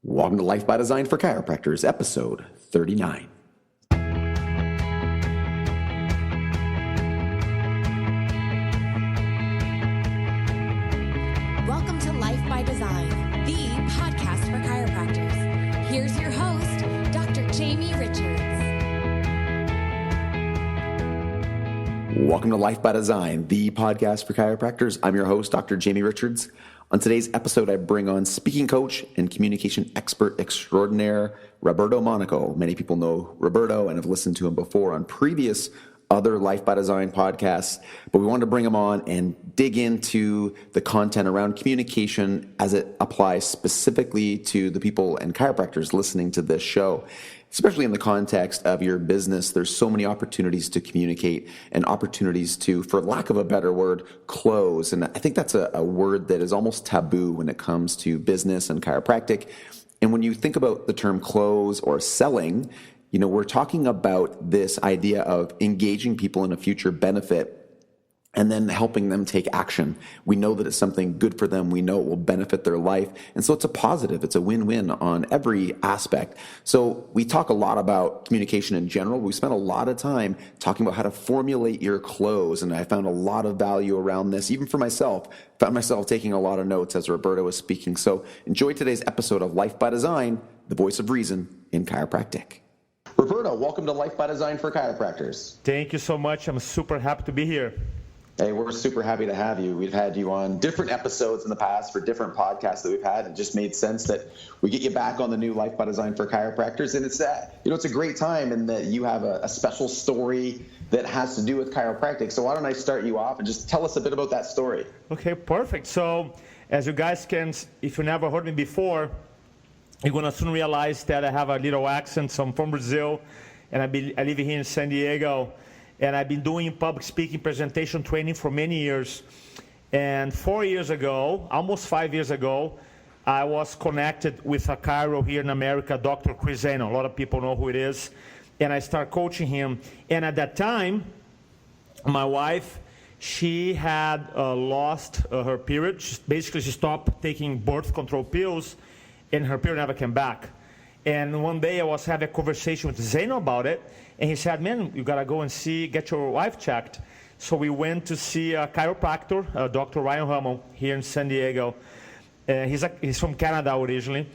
Welcome to Life by Design for Chiropractors, episode 39. Welcome to Life by Design, the podcast for chiropractors. Here's your host, Dr. Jamie Richards. Welcome to Life by Design, the podcast for chiropractors. I'm your host, Dr. Jamie Richards. On today's episode, I bring on speaking coach and communication expert extraordinaire, Roberto Monaco. Many people know Roberto and have listened to him before on previous other Life by Design podcasts, but we wanted to bring him on and dig into the content around communication as it applies specifically to the people and chiropractors listening to this show. Especially in the context of your business, there's so many opportunities to communicate and opportunities to, for lack of a better word, close. And I think that's a word that is almost taboo when it comes to business and chiropractic. And when you think about the term close or selling, we're talking about this idea of engaging people in a future benefit and then helping them take action. We know that it's something good for them. We know it will benefit their life. And so it's a positive. It's a win-win on every aspect. So we talk a lot about communication in general. We spent a lot of time talking about how to formulate your close. And I found a lot of value around this, even for myself. Found myself taking a lot of notes as Roberto was speaking. So enjoy today's episode of Life by Design, the voice of reason in chiropractic. Roberto, welcome to Life by Design for Chiropractors. Thank you so much. I'm super happy to be here. Hey, we're super happy to have you. We've had you on different episodes in the past for different podcasts that we've had. It just made sense that we get you back on the new Life by Design for Chiropractors. And it's it's a great time in that you have a special story that has to do with chiropractic. So why don't I start you off and just tell us a bit about that story? Okay, perfect. So as you guys can, if you never heard me before, you're going to soon realize that I have a little accent. So I'm from Brazil, and I live here in San Diego. And I've been doing public speaking presentation training for many years. And 4 years ago, almost 5 years ago, I was connected with a chiro here in America, Dr. Chris Zeno. A lot of people know who it is. And I started coaching him. And at that time, my wife, she had lost her period. Basically, she stopped taking birth control pills, and her period never came back. And one day I was having a conversation with Zeno about it, and he said, man, you gotta go and get your wife checked. So we went to see a chiropractor, Dr. Ryan Hummel, here in San Diego. He's from Canada originally.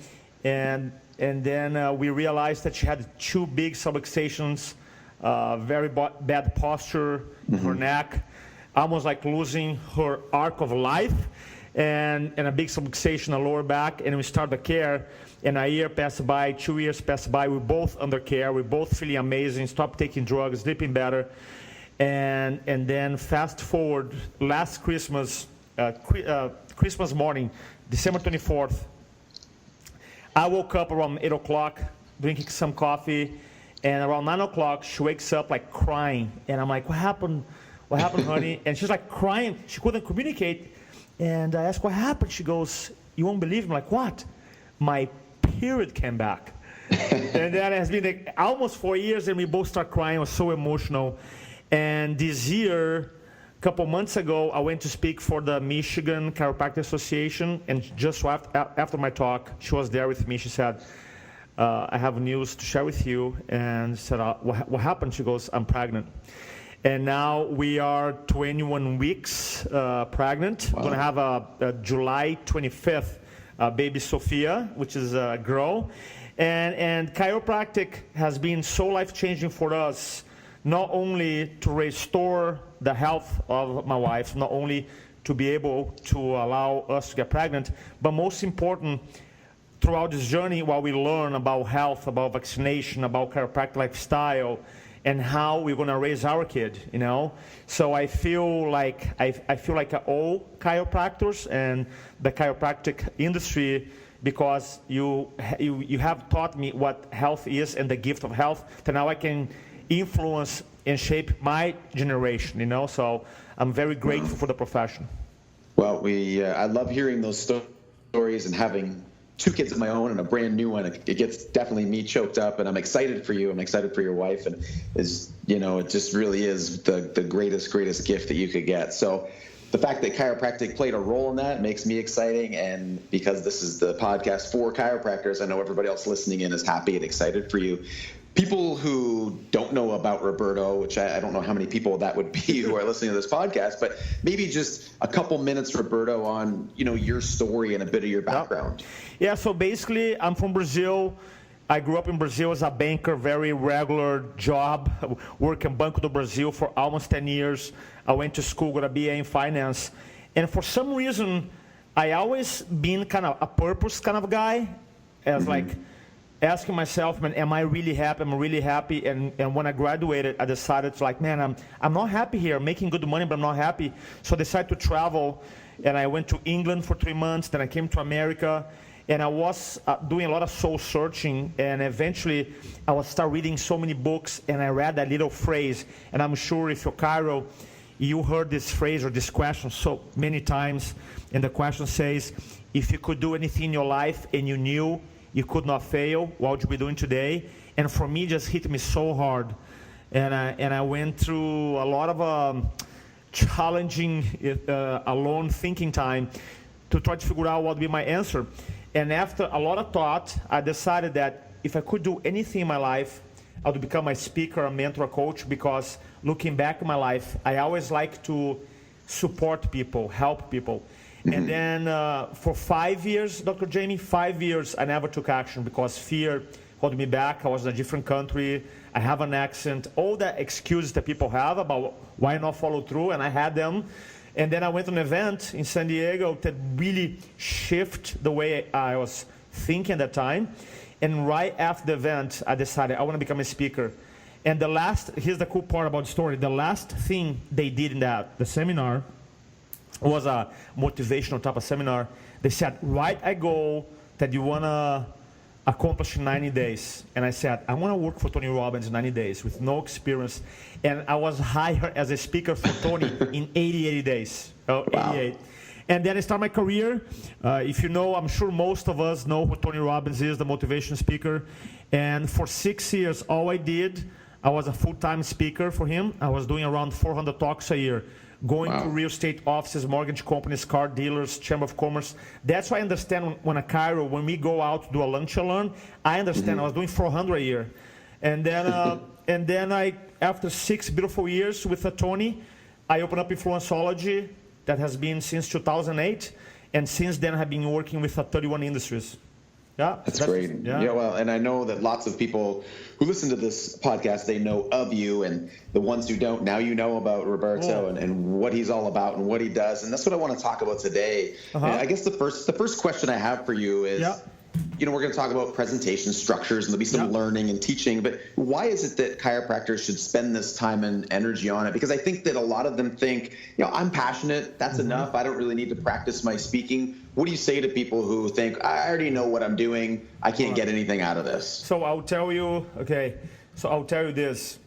And then we realized that she had two big subluxations, very bad posture in her neck, almost like losing her arc of life, and a big subluxation in the lower back. And we started the care. And a year passed by, 2 years passed by. We're both under care. We're both feeling amazing. Stopped taking drugs, sleeping better. And then fast forward, last Christmas, Christmas morning, December 24th, I woke up around 8 o'clock, drinking some coffee. And around 9 o'clock, she wakes up like crying. And I'm like, what happened? What happened, honey? And she's like crying. She couldn't communicate. And I asked, what happened? She goes, you won't believe me. I'm like, what? My period came back. And that has been like almost 4 years, and we both start crying. It was so emotional. And this year, a couple months ago, I went to speak for the Michigan Chiropractic Association, and just after my talk, she was there with me. She said, I have news to share with you. And I said, what happened? She goes, I'm pregnant. And now we are 21 weeks pregnant. Wow. We're going to have a July 25th baby Sophia, which is a girl. And chiropractic has been so life-changing for us, not only to restore the health of my wife, not only to be able to allow us to get pregnant, but most important, throughout this journey, while we learn about health, about vaccination, about chiropractic lifestyle, and how we're going to raise our kid, So I feel like all chiropractors and the chiropractic industry, because you have taught me what health is and the gift of health, that now I can influence and shape my generation, So I'm very grateful for the profession. Well, I love hearing those stories and having two kids of my own and a brand new one. It gets definitely me choked up, and I'm excited for you. I'm excited for your wife, and it just really is the greatest gift that you could get. So the fact that chiropractic played a role in that makes me exciting. And because this is the podcast for chiropractors, I know everybody else listening in is happy and excited for you. People who don't know about Roberto, which I don't know how many people that would be who are listening to this podcast, but maybe just a couple minutes, Roberto, on your story and a bit of your background. Yeah, so basically I'm from Brazil. I grew up in Brazil as a banker, very regular job, working Banco do Brasil for almost 10 years. I went to school, got a BA in finance. And for some reason, I always been kind of a purpose kind of guy, as like asking myself, man, am I really happy? Am I really happy? And when I graduated, I decided to man, I'm not happy here. I'm making good money, but I'm not happy. So I decided to travel, and I went to England for 3 months. Then I came to America, and I was doing a lot of soul searching. And eventually, I would start reading so many books, and I read that little phrase. And I'm sure if you're Cairo, you heard this phrase or this question so many times. And the question says, if you could do anything in your life and you knew you could not fail, what would you be doing today? And for me, it just hit me so hard. And I went through a lot of challenging, alone thinking time to try to figure out what would be my answer. And after a lot of thought, I decided that if I could do anything in my life, I would become a speaker, a mentor, a coach, because looking back in my life, I always like to support people, help people. And then for 5 years, Dr. Jamie, 5 years, I never took action because fear held me back. I was in a different country. I have an accent. All the excuses that people have about why not follow through, and I had them. And then I went to an event in San Diego that really shifted the way I was thinking at that time. And right after the event, I decided I want to become a speaker. And here's the cool part about the story. The last thing they did in the seminar, was a motivational type of seminar. They said, write a goal that you want to accomplish in 90 days. And I said, I want to work for Tony Robbins in 90 days with no experience. And I was hired as a speaker for Tony in 80 days. Wow. 88. And then I started my career. If you know, I'm sure most of us know who Tony Robbins is, the motivation speaker. And for 6 years, all I did, I was a full-time speaker for him. I was doing around 400 talks a year. Going to real estate offices, mortgage companies, car dealers, chamber of commerce. That's why I understand when we go out to do a lunch and learn, I understand I was doing 400 a year. And then after 6 beautiful years with Tony, I opened up Influenceology that has been since 2008. And since then, I've been working with 31 industries. Yeah, that's great. Yeah, well, and I know that lots of people who listen to this podcast, they know of you, and the ones who don't, now you know about Roberto and what he's all about and what he does, and that's what I want to talk about today. And I guess the first question I have for you is, we're going to talk about presentation structures, and there'll be some learning and teaching, but why is it that chiropractors should spend this time and energy on it? Because I think that a lot of them think, I'm passionate, that's enough, I don't really need to practice my speaking. What do you say to people who think, I already know what I'm doing, I can't get anything out of this? So I'll tell you this,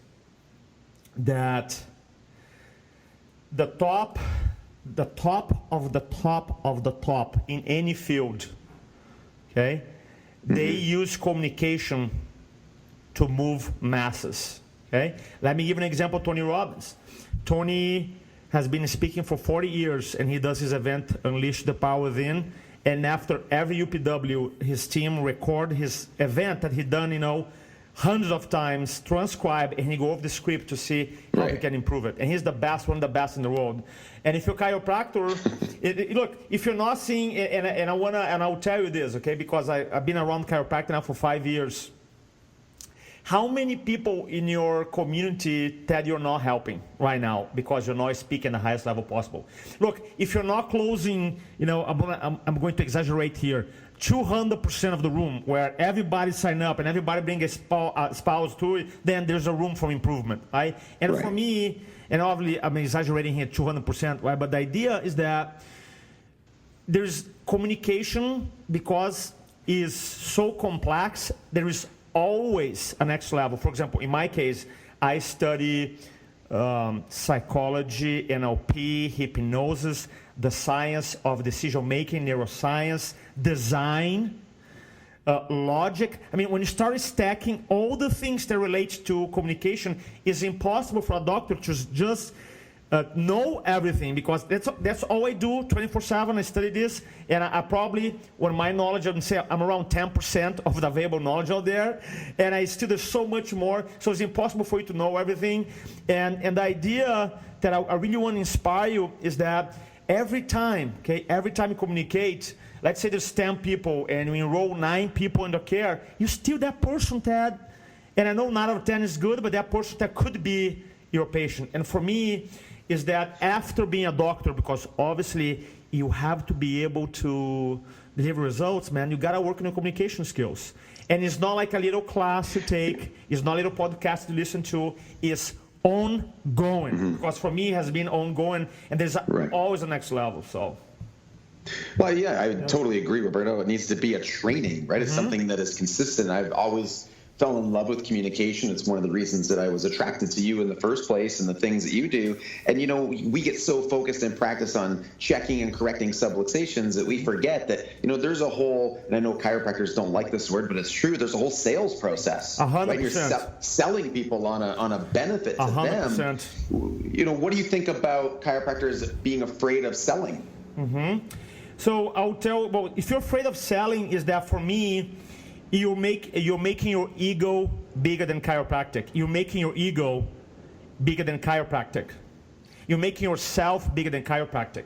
that the top of the top of the top in any field, okay, they use communication to move masses, okay? Let me give an example, Tony Robbins. Tony has been speaking for 40 years, and he does his event, Unleash the Power Within, and after every UPW, his team record his event that he done, hundreds of times, transcribe, and he go over the script to see how he can improve it. And he's the best, one of the best in the world. And if you're a chiropractor, look, if you're not seeing, and I'll tell you this, okay, because I've been around chiropractic now for 5 years. How many people in your community that you're not helping right now because you're not speaking the highest level possible? Look, if you're not closing, I'm going to exaggerate here, 200% of the room where everybody sign up and everybody bring a spouse to it, then there's a room for improvement, right? And for me, and obviously I'm exaggerating here 200%, right? But the idea is that there's communication, because it's so complex, there is always a next level. For example, in my case, I study psychology, NLP, hypnosis, the science of decision-making, neuroscience, design, logic. I mean, when you start stacking all the things that relate to communication, it's impossible for a doctor to just know everything, because that's all I do 24/7. I study this, and I probably, when my knowledge, I would say I'm around 10% of the available knowledge out there, and I still, there's so much more, so it's impossible for you to know everything. And the idea that I really want to inspire you is that every time you communicate, let's say there's 10 people and we enroll 9 people in the care, you're still that person, Ted. And I know 9 out of 10 is good, but that person that could be your patient. And for me, is that after being a doctor, because obviously you have to be able to deliver results, man, you got to work on your communication skills. And it's not like a little class you take, it's not a little podcast to listen to, it's ongoing. Because for me, it has been ongoing, and there's always a next level, so. Well, yeah, I totally agree, Roberto. It needs to be a training, right? It's something that is consistent. I've always fell in love with communication. It's one of the reasons that I was attracted to you in the first place and the things that you do. And, you know, we get so focused in practice on checking and correcting subluxations that we forget that, you know, there's a whole, and I know chiropractors don't like this word, but it's true, there's a whole sales process. 100%. Right? You're selling people on a benefit to 100%. them. You know, what do you think about chiropractors being afraid of selling? So I'll tell, well, if you're afraid of selling, is that for me, you're making your ego bigger than chiropractic. You're making your ego bigger than chiropractic. You're making yourself bigger than chiropractic.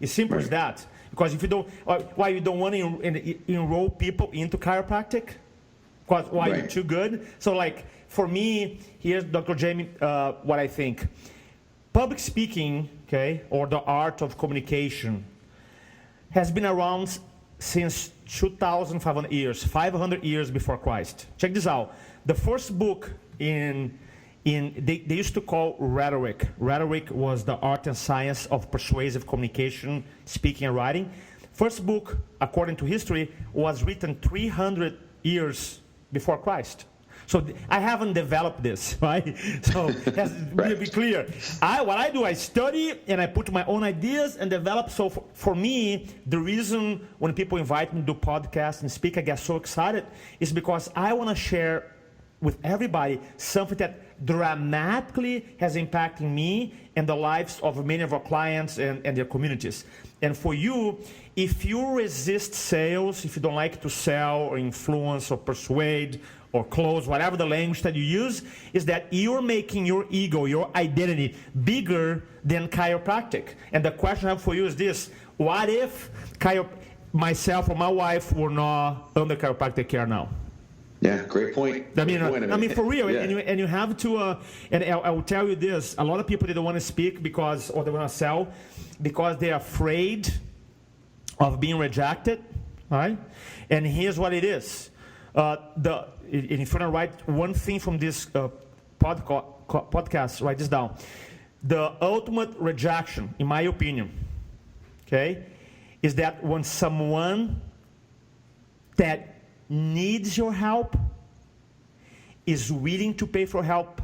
It's simple as that. Because if you don't, why you don't want to enroll people into chiropractic? Because why you're too good? So like for me, here's Dr. Jamie, what I think. Public speaking, okay, or the art of communication, has been around since 2,500 years, 500 years before Christ. Check this out. The first book they used to call rhetoric. Rhetoric was the art and science of persuasive communication, speaking and writing. First book, according to history, was written 300 years before Christ. So I haven't developed this, right? So that's really be clear. What I do, I study and I put my own ideas and develop. So for me, the reason when people invite me to do podcasts and speak, I get so excited is because I want to share with everybody something that dramatically has impacted me and the lives of many of our clients and their communities. And for you, if you resist sales, if you don't like to sell or influence or persuade or close, whatever the language that you use, is that you're making your ego, your identity, bigger than chiropractic. And the question I have for you is this: what if myself or my wife were not under chiropractic care now? Yeah, great point. I mean, for real. Yeah. And you have to, and I will tell you this, a lot of people, they don't want to speak or they want to sell because they're afraid of being rejected, all right? And here's what it is. If you want to write one thing from this podcast, write this down. The ultimate rejection, in my opinion, okay, is that when someone that needs your help is willing to pay for help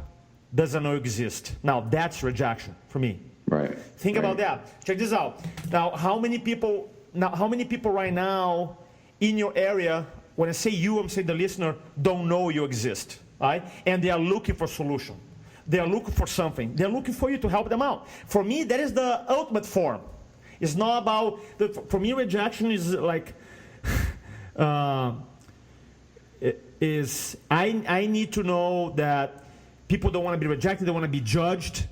doesn't know exist. Now that's rejection for me. Right. Think about that. Check this out. Now how many people right now in your area, when I say you, I'm saying the listener, don't know you exist, right? And they are looking for a solution. They are looking for something. They're looking for you to help them out. For me, that is the ultimate form. It's not about, for me, rejection is like, I need to know that people don't want to be rejected, they want to be judged.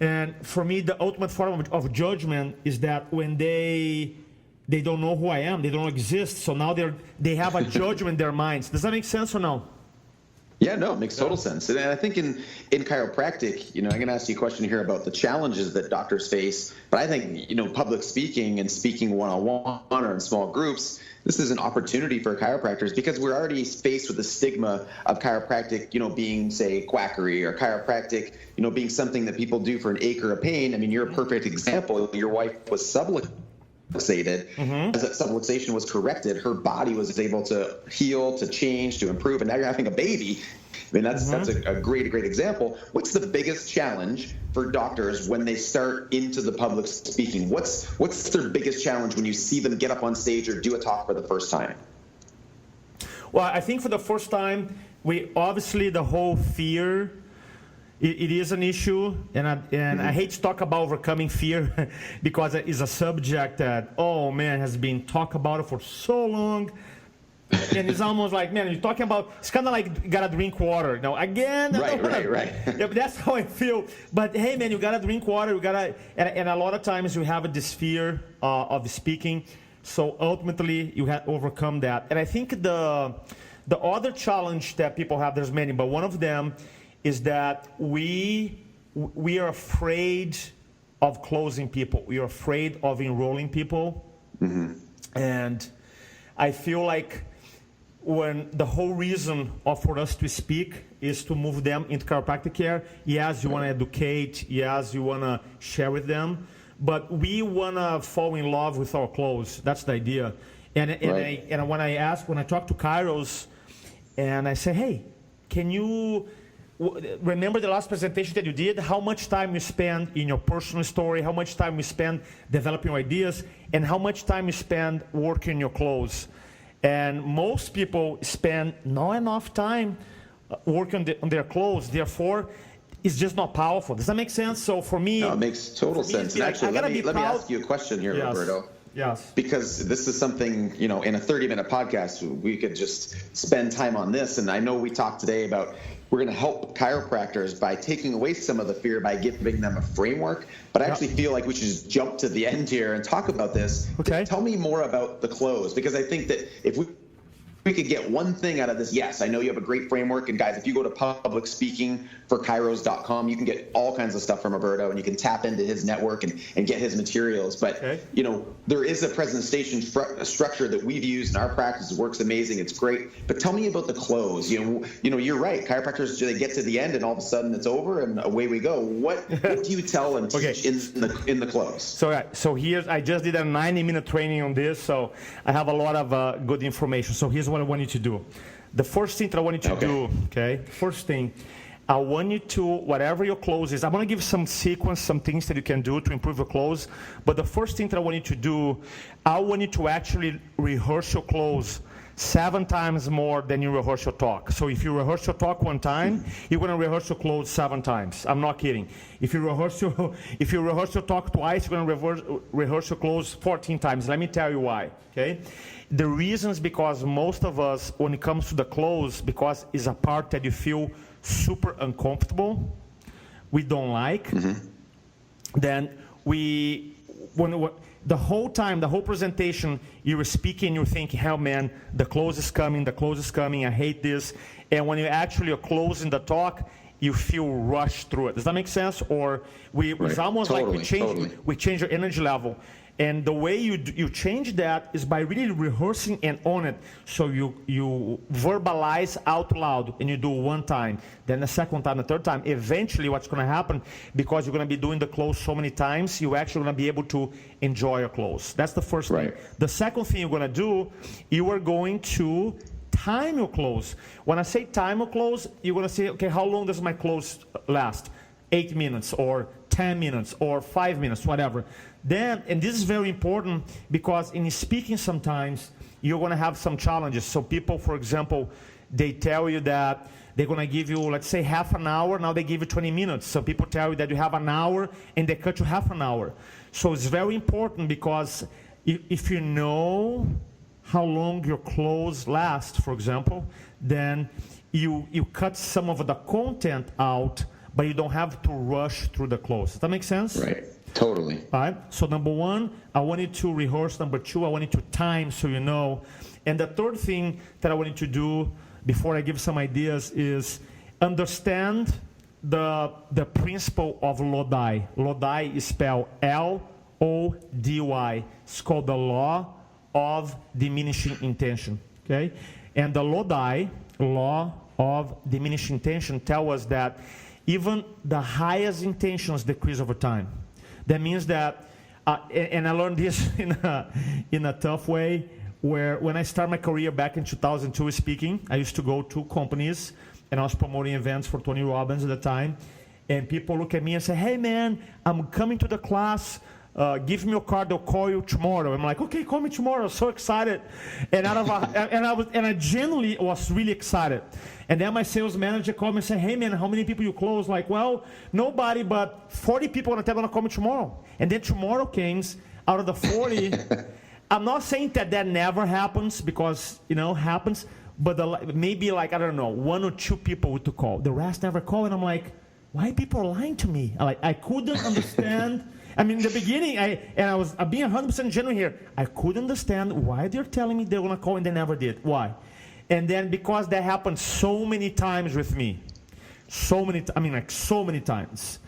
And for me, the ultimate form of judgment is that when they don't know who I am, they don't exist, so now they have a judgment in their minds. Does that make sense or no? Yeah, no, it makes total sense. And I think in chiropractic, I'm going to ask you a question here about the challenges that doctors face. But I think, public speaking and speaking one-on-one or in small groups, this is an opportunity for chiropractors because we're already faced with the stigma of chiropractic, being, say, quackery, or chiropractic, being something that people do for an ache or a pain. I mean, you're a perfect example. Your wife was subluxated. As that subluxation was corrected, her body was able to heal, to change, to improve, and now you're having a baby. I mean, that's a great example. What's the biggest challenge for doctors when they start into the public speaking? What's their biggest challenge when you see them get up on stage or do a talk for the first time? Well, I think for the first time, obviously the whole fear It is an issue, and I hate to talk about overcoming fear because it is a subject that, oh man, has been talked about for so long. And it's almost like, man, you're talking about, it's kind of like you gotta drink water. You know, again. Right. Yeah, that's how I feel. But hey, man, you gotta drink water. You gotta, and a lot of times you have this fear of speaking. So ultimately, you have to overcome that. And I think the other challenge that people have, there's many, but one of them is that we are afraid of closing people. We are afraid of enrolling people. Mm-hmm. And I feel like when the whole reason for us to speak is to move them into chiropractic care, yes, you want to educate, yes, you want to share with them, but we want to fall in love with our clothes. That's the idea. And when I talk to chiros, and I say, hey, can you remember the last presentation that you did? How much time you spend in your personal story? How much time you spend developing ideas? And how much time you spend working your clothes? And most people spend not enough time working on their clothes. Therefore, it's just not powerful. Does that make sense? So for me, no, it makes total sense. And actually, let me ask you a question here, yes. Roberto. Yes. Because this is something, in a 30-minute podcast, we could just spend time on this. And I know we talked today about we're going to help chiropractors by taking away some of the fear by giving them a framework. But I actually feel like we should just jump to the end here and talk about this. Okay. Tell me more about the close, because I think that if we could get one thing out of this, yes, I know you have a great framework. And guys, if you go to publicspeakingforchiros.com, you can get all kinds of stuff from Roberto, and you can tap into his network and get his materials. But, there is a presentation structure that we've used in our practice. It works amazing. It's great. But tell me about the close. You're right. Chiropractors, they get to the end and all of a sudden it's over and away we go. What do you tell and teach in the close? So here's, I just did a 90-minute training on this, so I have a lot of good information. So here's what I want you to do. The first thing that I want you to do, first thing, I want you to, whatever your close is, I'm going to give some sequence, some things that you can do to improve your close. But the first thing that I want you to do, I want you to actually rehearse your close 7 times more than you rehearse your talk. So if you rehearse your talk 1 time, you're going to rehearse your close 7 times. I'm not kidding. If you rehearse your talk twice, you're going to rehearse your close 14 times. Let me tell you why. Okay. The reason is because most of us, when it comes to the close, because it's a part that you feel super uncomfortable, we don't like, then the whole time, the whole presentation, you were speaking, you're thinking, hell man, the close is coming, I hate this. And when you actually are closing the talk, you feel rushed through it. Does that make sense? Or it's almost like we change your energy level. And the way you change that is by really rehearsing and own it. So you verbalize out loud, and you do 1 time, then the second time, the third time. Eventually, what's going to happen, because you're going to be doing the close so many times, you're actually going to be able to enjoy your close. That's the first thing. The second thing you're going to do, you are going to time your close. When I say time your close, you're going to say, okay, how long does my close last? 8 minutes or 10 minutes or 5 minutes, whatever. Then, and this is very important, because in speaking sometimes you're going to have some challenges. So people, for example, they tell you that they're going to give you, let's say, half an hour. Now they give you 20 minutes. Some people tell you that you have an hour and they cut you half an hour. So it's very important, because if you know how long your close lasts, for example, then you cut some of the content out, but you don't have to rush through the close. Does that make sense? Right. Totally. All right. So number 1, I want you to rehearse. Number 2, I want you to time so you know. And the third thing that I want you to do before I give some ideas is understand the principle of Lodi. Lodi is spelled Lody. It's called the law of diminishing intention. Okay. And the Lodi, law of diminishing intention, tell us that even the highest intentions decrease over time. That means that, and I learned this in a tough way, where when I started my career back in 2002 speaking, I used to go to companies, and I was promoting events for Tony Robbins at the time, and people look at me and say, hey man, I'm coming to the class, give me your card, they'll call you tomorrow. I'm like, okay, call me tomorrow. I was so excited. And I genuinely was really excited. And then my sales manager called me and said, hey man, how many people you close? Like, well, nobody, but 40 people on the table are going to call me tomorrow. And then tomorrow came, out of the 40, I'm not saying that never happens, because, happens, but maybe like, I don't know, 1 or 2 people would to call. The rest never call. And I'm like, why people are lying to me? I couldn't understand. I mean, in the beginning, I'm being 100% genuine here. I couldn't understand why they're telling me they're going to call and they never did. Why? And then because that happened so many times with me. So many times.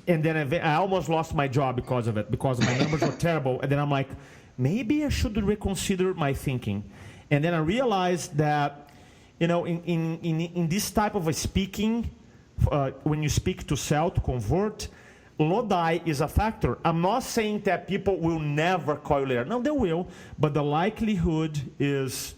And then I almost lost my job because of it, because my numbers were terrible. And then I'm like, maybe I should reconsider my thinking. And then I realized that, in this type of a speaking, when you speak to sell, to convert, Lodi is a factor. I'm not saying that people will never call you later. No, they will, but the likelihood is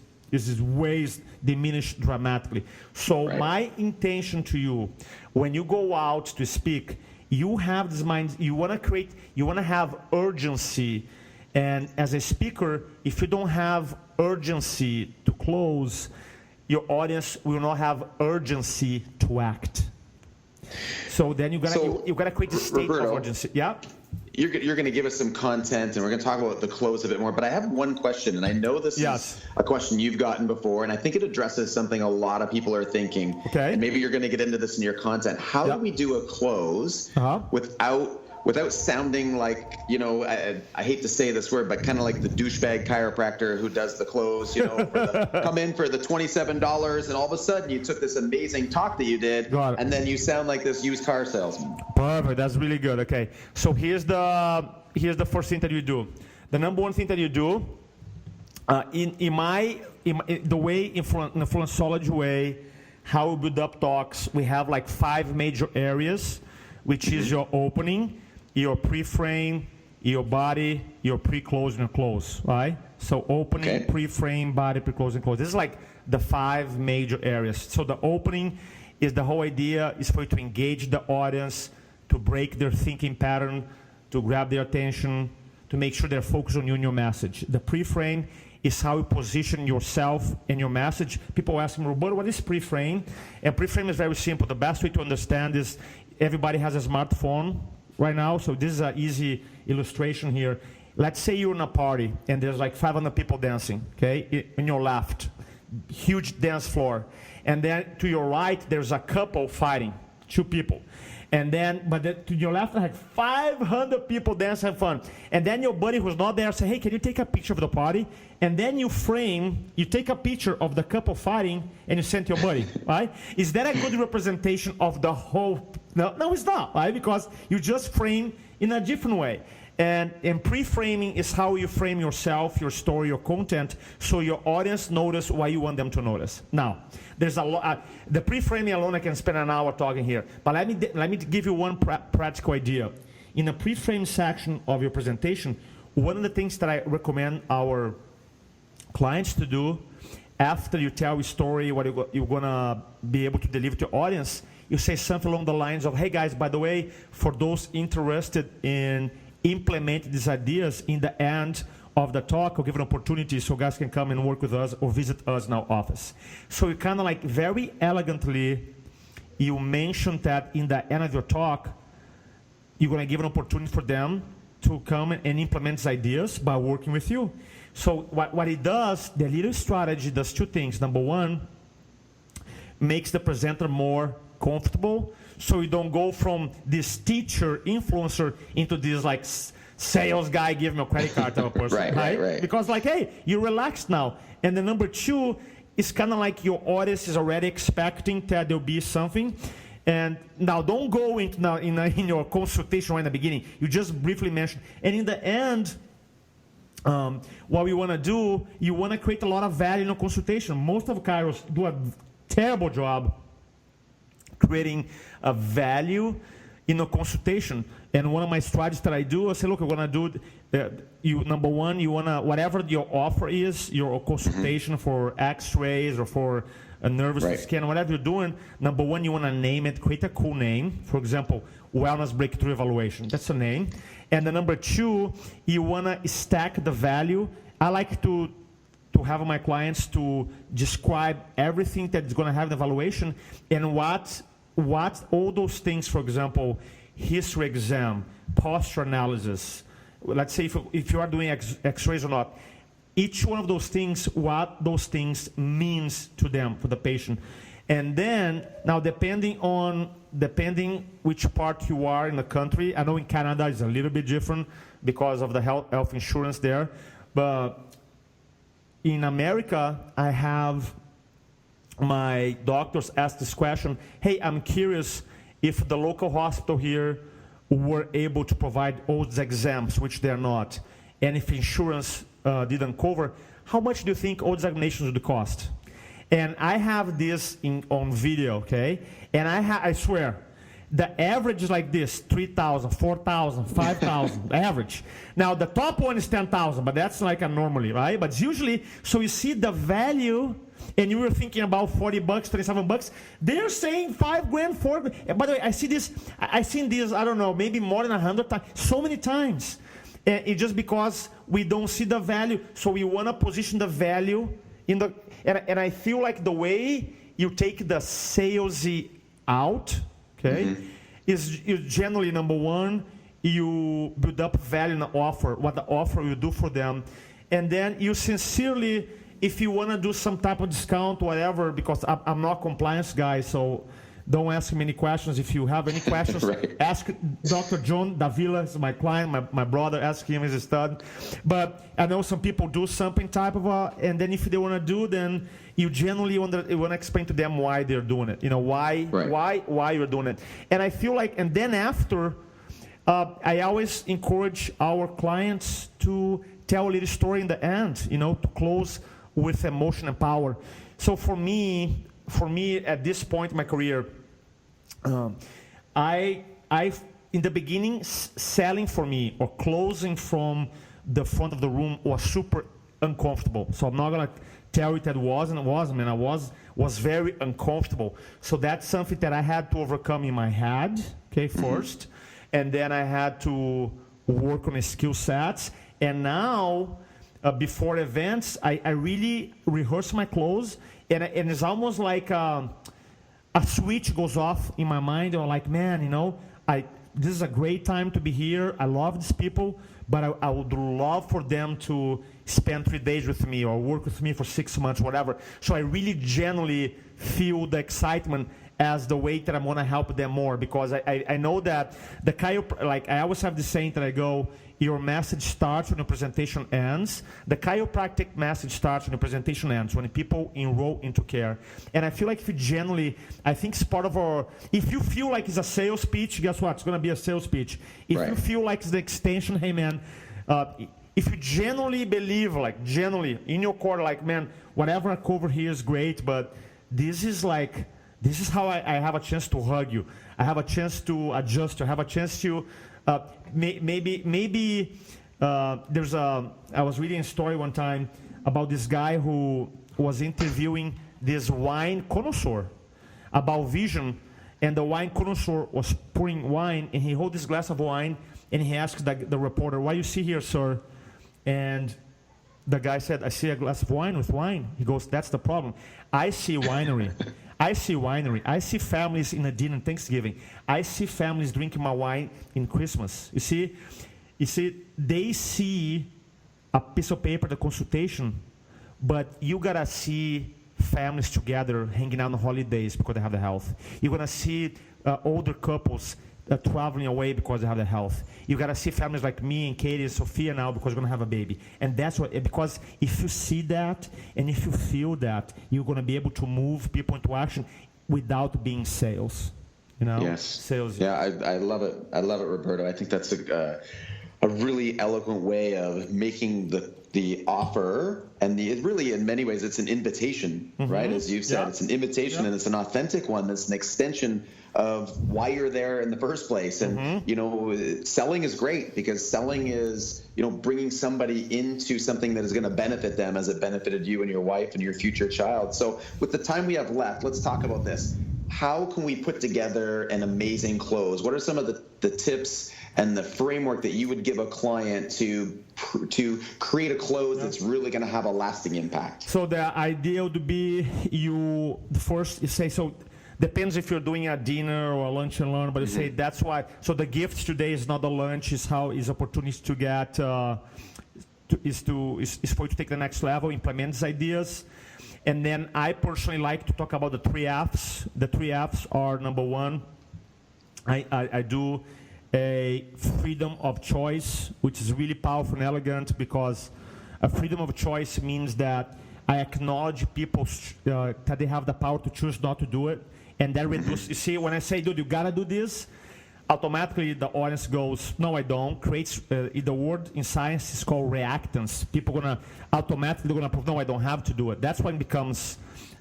way diminished dramatically. So my intention to you, when you go out to speak, you have this mind, you want to have urgency. And as a speaker, if you don't have urgency to close, your audience will not have urgency to act. So then you gotta create a state Roberto, of urgency. Yeah. You're going to give us some content, and we're going to talk about the close a bit more. But I have one question, and I know this is a question you've gotten before, and I think it addresses something a lot of people are thinking. Okay. And maybe you're going to get into this in your content. How do we do a close without sounding like, I hate to say this word, but kind of like the douchebag chiropractor who does the close, come in for the $27, and all of a sudden you took this amazing talk that you did, and then you sound like this used car salesman. Perfect. That's really good. Okay. So here's the first thing that you do. The number one thing that you do, in the way, influencology way, how we build up talks, we have like 5 major areas, which is your opening, your pre-frame, your body, your pre-close, and your close, right? So opening, pre-frame, body, pre-close, and close. This is like the 5 major areas. So the opening is the whole idea is for you to engage the audience, to break their thinking pattern, to grab their attention, to make sure they're focused on you and your message. The pre-frame is how you position yourself and your message. People ask me, Roberto, what is pre-frame? And pre-frame is very simple. The best way to understand is everybody has a smartphone right now, so this is an easy illustration here. Let's say you're in a party, and there's like 500 people dancing, okay, in your left. Huge dance floor. And then to your right, there's a couple fighting, 2 people. And then, to your left, I had 500 people dancing, having fun. And then your buddy who's not there say, hey, can you take a picture of the party? And then you take a picture of the couple fighting, and you send to your buddy, right? Is that a good representation of the whole? No, it's not, right? Because you just frame in a different way. And pre-framing is how you frame yourself, your story, your content, so your audience notice why you want them to notice. Now, there's a lot. The pre-framing alone, I can spend an hour talking here. But let me give you one practical idea. In the pre-frame section of your presentation, one of the things that I recommend our clients to do after you tell a story, what you're gonna be able to deliver to your audience, you say something along the lines of, hey guys, by the way, for those interested in implement these ideas, in the end of the talk, I'll give an opportunity so guys can come and work with us or visit us in our office. So you kind of like very elegantly, you mention that in the end of your talk, you're going to give an opportunity for them to come and implement these ideas by working with you. So what it does, the little strategy does 2 things. Number 1, makes the presenter more comfortable, so you don't go from this teacher, influencer, into this like sales guy, give me a credit card type of person, right? Because like, hey, you're relaxed now. And the number 2 is kind of like your audience is already expecting that there'll be something. And now don't go into now in your consultation right in the beginning. You just briefly mention. And in the end, what we want to do, you want to create a lot of value in a consultation. Most of chiros do a terrible job creating a value in a consultation. And one of my strategies that I do, I say, look, we're going to do, number 1, you want to, whatever your offer is, your consultation for x-rays or for a nervous scan, whatever you're doing, number 1, you want to name it, create a cool name. For example, Wellness Breakthrough Evaluation. That's a name. And the number two, you want to stack the value. I like to have my clients to describe everything that's going to have the evaluation and what all those things, for example, history exam, posture analysis, let's say if you are doing x-rays or not, each one of those things, what those things means to them, for the patient. And then, now depending which part you are in the country, I know in Canada it's a little bit different because of the health insurance there, but in America, I have my doctors ask this question, hey, I'm curious if the local hospital here were able to provide all these exams, which they're not, and if insurance didn't cover, how much do you think all examinations would cost? And I have this on video, okay? And I swear, the average is like this, 3,000, 4,000, 5,000, average. Now, the top one is 10,000, but that's like a normally, right? But usually, so you see the value, and you were thinking about $40, $27. They're saying $5,000, $4,000. By the way, I've seen this, I don't know, maybe more than 100 times, so many times. And it's just because we don't see the value, so we want to position the value in the, and I feel like the way you take the salesy out, okay, is generally, number one, you build up value in the offer, what the offer will do for them. And then you sincerely, if you want to do some type of discount, whatever, because I'm not a compliance guy, so don't ask me any questions. If you have any questions, right. Ask Dr. John Davila, is my client, my brother, ask him, he's a stud. But I know some people do something type of and then if they want to do, then you generally want to explain to them why they're doing it. You know, why you're doing it. And I feel like, and then after, I always encourage our clients to tell a little story in the end, you know, to close with emotion and power. So for me at this point in my career, I in the beginning, selling for me or closing from the front of the room was super uncomfortable. So I'm not gonna tell you that it wasn't, man. I was very uncomfortable. So that's something that I had to overcome in my head, okay, first, and then I had to work on the skill sets. And now, before events, I really rehearse my close, and it's almost like a switch goes off in my mind. I'm like, man, you know, this is a great time to be here. I love these people, but I would love for them to spend 3 days with me or work with me for 6 months, whatever. So I really genuinely feel the excitement as the way that I'm going to help them more, because I know that like I always have this saying that I go, your message starts when the presentation ends. The chiropractic message starts when the presentation ends, when people enroll into care. And I feel like if you generally, I think it's part of our, if you feel like it's a sales pitch, guess what? It's going to be a sales pitch. If you feel like it's the extension, hey man, if you genuinely believe, like genuinely in your core, like, man, whatever I cover here is great, but this is how I have a chance to hug you. I have a chance to adjust you. I have a chance to, maybe I was reading a story one time about this guy who was interviewing this wine connoisseur about vision, and the wine connoisseur was pouring wine, and he held this glass of wine, and he asked the reporter, "What do you see here, sir?" And the guy said, "I see a glass of wine with wine." He goes, "That's the problem. I see winery." I see winery. I see families in a dinner on Thanksgiving. I see families drinking my wine in Christmas. You see, they see a piece of paper, the consultation, but you gotta see families together hanging out on holidays because they have the health. You're gonna see older couples traveling away because they have the health. You gotta see families like me and Katie and Sophia now because we're gonna have a baby. And that's what, because if you see that and if you feel that, you're gonna be able to move people into action without being sales. You know? Yes. Sales. Yeah, I love it. I love it, Roberto. I think that's a really eloquent way of making the offer, and really in many ways it's an invitation, right? As you've said, it's an invitation, and it's an authentic one. It's an extension of why you're there in the first place. And you know, selling is great because selling is, you know, bringing somebody into something that is going to benefit them as it benefited you and your wife and your future child. So with the time we have left, let's talk about this. how can we put together an amazing close? What are some of the tips and the framework that you would give a client to create a close that's really going to have a lasting impact? So the idea would be you say, so depends if you're doing a dinner or a lunch and learn, but you say that's why. So the gift today is not the lunch, is opportunities to get, is for you to take the next level, implement these ideas. And then I personally like to talk about the 3 Fs. The 3 Fs are, number one, I do a freedom of choice, which is really powerful and elegant, because a freedom of choice means that I acknowledge people that they have the power to choose not to do it. And that reduces, you see, when I say, dude, you gotta do this, automatically the audience goes, no, I don't. Creates, the word in science is called reactance. People automatically gonna prove, no, I don't have to do it. That's when it becomes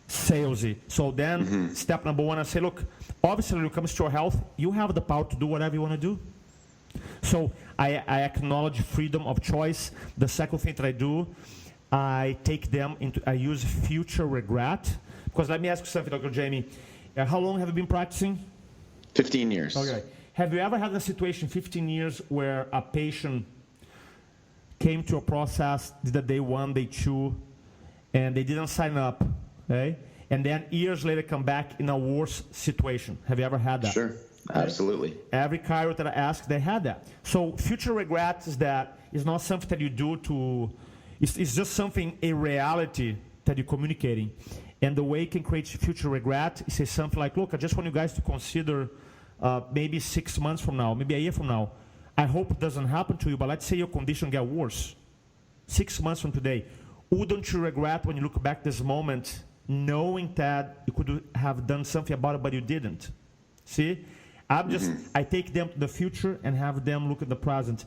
salesy. So then step number one, I say, look, obviously when it comes to your health, you have the power to do whatever you want to do. So I acknowledge freedom of choice. The second thing that I do, I use future regret. Because let me ask you something, Dr. Jamie. How long have you been practicing? 15 years. Okay. Have you ever had a situation, 15 years, where a patient came to a process, did a day 1, day 2, and they didn't sign up, okay? And then years later come back in a worse situation? Have you ever had that? Sure, absolutely. Every chiro that I asked, they had that. So future regret is not something that you do it's just something, a reality that you're communicating. And the way you can create future regret is say something like, look, I just want you guys to consider maybe 6 months from now, maybe a year from now. I hope it doesn't happen to you, but let's say your condition get worse. 6 months from today, wouldn't you regret when you look back this moment, knowing that you could have done something about it, but you didn't? See? I take them to the future and have them look at the present.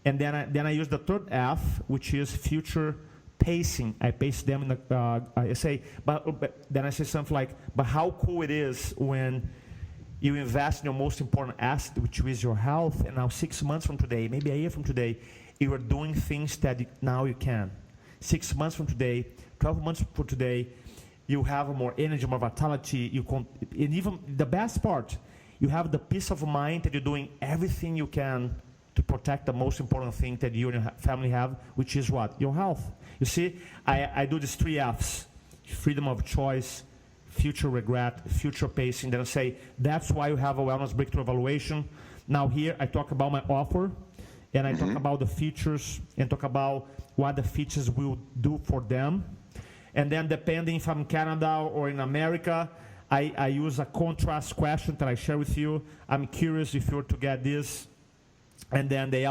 And then I use the 3rd F, which is future pacing. I pace them in the, I say, but then I say something like, but how cool it is when you invest in your most important asset, which is your health, and now 6 months from today, maybe a year from today, you are doing things that now you can. 6 months from today, 12 months from today, you have more energy, more vitality, and even the best part, you have the peace of mind that you're doing everything you can to protect the most important thing that you and your family have, which is what? Your health. You see, I do these 3 Fs, freedom of choice, future regret, future pacing. Then I say, that's why you have a wellness breakthrough evaluation. Now here, I talk about my offer, and I talk about the features, and talk about what the features will do for them. And then depending if I'm in Canada or in America, I use a contrast question that I share with you. I'm curious if you were to get this. And then the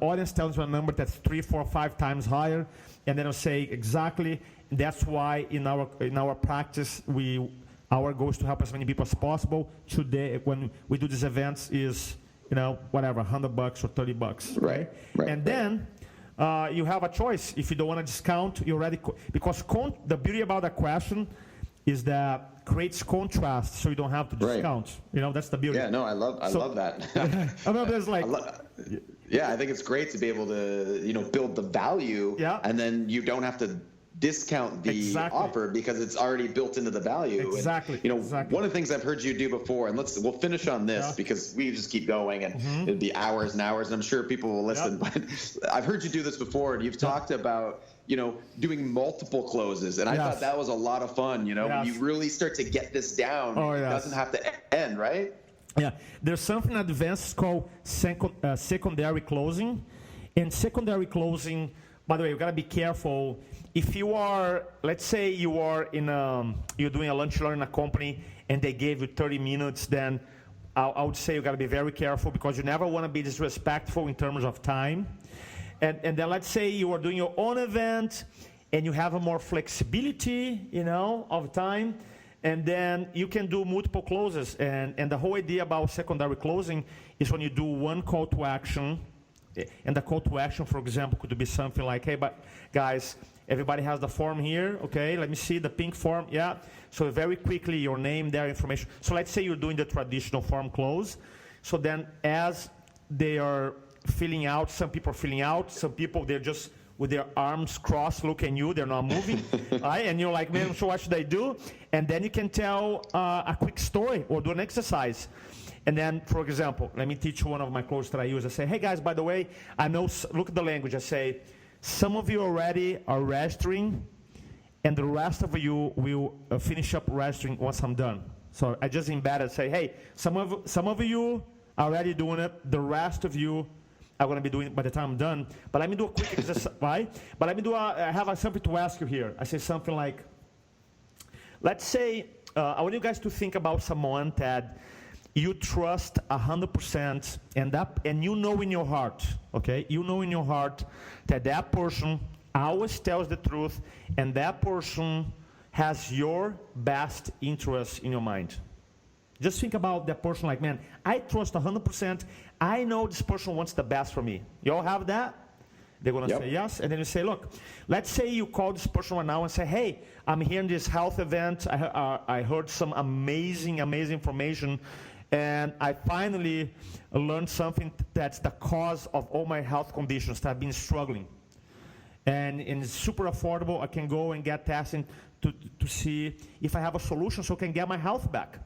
audience tells me a number that's 3, 4, 5 times higher, and then I'll say exactly. That's why in our practice, our goal is to help as many people as possible. Today, when we do these events, is whatever, $100 or $30, right? And then you have a choice. If you don't want to discount, you already because the beauty about that question is that creates contrast, so you don't have to discount. That's the beauty. Yeah, no, I love that. I mean, there's like, I think it's great to be able to build the value, and then you don't have to discount the offer because it's already built into the value. Exactly. And, one of the things I've heard you do before, and we'll finish on this because we just keep going, and it'd be hours and hours, and I'm sure people will listen. But I've heard you do this before, and you've talked about doing multiple closes, and I thought that was a lot of fun. When you really start to get this down, it doesn't have to end, right? Yeah, there's something advanced called secondary closing, and secondary closing. By the way, you gotta be careful. If you are, let's say you are you're doing a lunch learn in a company, and they gave you 30 minutes, then I would say you gotta be very careful because you never want to be disrespectful in terms of time. And then let's say you are doing your own event, and you have a more flexibility, of time, and then you can do multiple closes. And the whole idea about secondary closing is when you do one call to action, and the call to action, for example, could be something like, hey, but guys, everybody has the form here, okay? Let me see the pink form, yeah. So very quickly, your name, their information. So let's say you're doing the traditional form close. So then as they are filling out, some people are filling out, some people, they're just with their arms crossed looking at you. They're not moving. Right? And you're like, man, so what should I do? And then you can tell a quick story or do an exercise. And then, for example, let me teach you one of my quotes that I use. I say, hey, guys, by the way, I know, look at the language. I say, some of you already are registering, and the rest of you will finish up registering once I'm done. So I just embedded, say, hey, some of you are already doing it. The rest of you are going to be doing it by the time I'm done. But let me do a quick exercise, right? But let me do I have something to ask you here. I say something like, let's say, I want you guys to think about someone that you trust 100%, and you know in your heart, okay? You know in your heart that that person always tells the truth, and that person has your best interest in your mind. Just think about that person like, man, I trust 100%. I know this person wants the best for me. You all have that? They're going to say yes. And then you say, look, let's say you call this person right now and say, hey, I'm here in this health event. I heard some amazing information. And I finally learned something that's the cause of all my health conditions that I've been struggling. And it's super affordable. I can go and get testing to see if I have a solution so I can get my health back.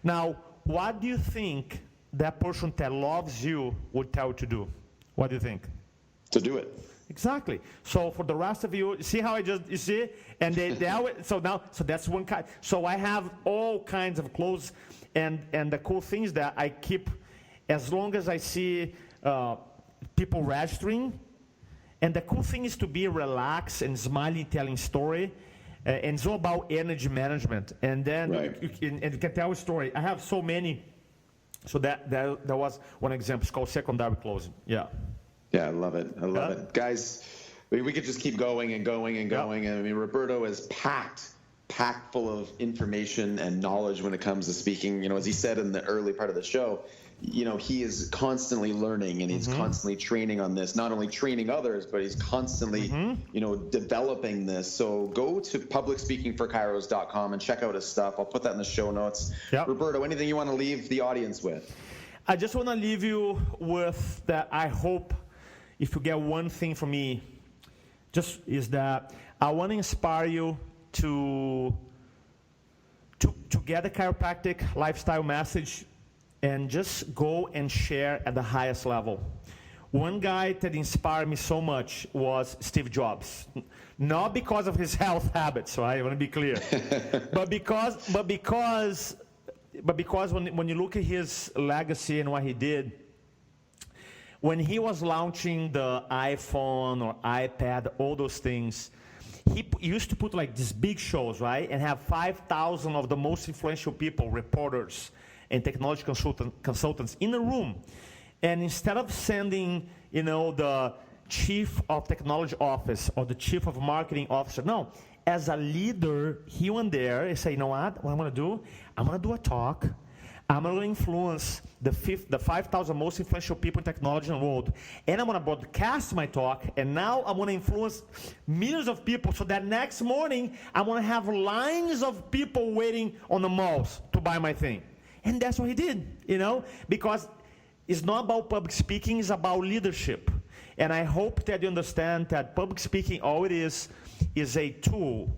Now, what do you think that person that loves you would tell you to do? What do you think? To do it. Exactly. So for the rest of you, see how you see? And they always, so that's one kind. So I have all kinds of clothes, and the cool thing is that I keep, as long as I see people registering, and the cool thing is to be relaxed and smiling, telling story, and it's all about energy management. And then you can tell a story. I have so many. So that was one example. It's called secondary closing. Yeah. Yeah, I love it. I love it. Guys, we could just keep going and going and going. And I mean, Roberto is packed full of information and knowledge when it comes to speaking. You know, as he said in the early part of the show, you know, he is constantly learning, and he's constantly training on this, not only training others, but he's constantly, you know, developing this. So go to publicspeakingforkairos.com and check out his stuff. I'll put that in the show notes. Yep. Roberto, anything you want to leave the audience with? I just want to leave you with that. I hope if you get one thing from me, just is that I want to inspire you to get a chiropractic lifestyle message and just go and share at the highest level. One guy that inspired me so much was Steve Jobs. Not because of his health habits, right? I want to be clear. but because when you look at his legacy and what he did, when he was launching the iPhone or iPad, all those things, he used to put like these big shows, right? And have 5,000 of the most influential people, reporters, and technology consultants in a room. And instead of sending, you know, the chief of technology office or the chief of marketing officer, no, as a leader, he went there and said, you know what I'm going to do? I'm going to do a talk. I'm going to influence the 5,000 most influential people in technology in the world. And I'm going to broadcast my talk. And now I'm going to influence millions of people so that next morning I'm going to have lines of people waiting on the malls to buy my thing. And that's what he did, you know, because it's not about public speaking, it's about leadership. And I hope that you understand that public speaking, all it is a tool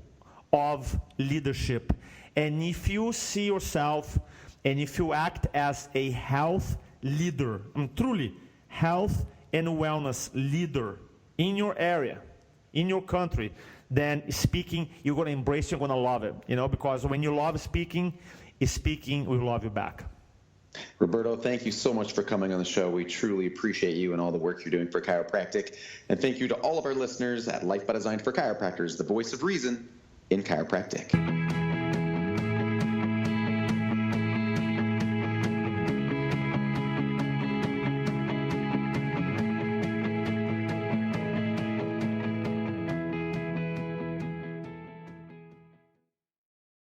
of leadership. And if you see yourself and if you act as a health leader, truly health and wellness leader in your area, in your country, then speaking, you're going to embrace it, you're going to love it, you know, because when you love speaking will love you back. Roberto, thank you so much for coming on the show. We truly appreciate you and all the work you're doing for chiropractic. And thank you to all of our listeners at Life by Design for Chiropractors, the voice of reason in chiropractic.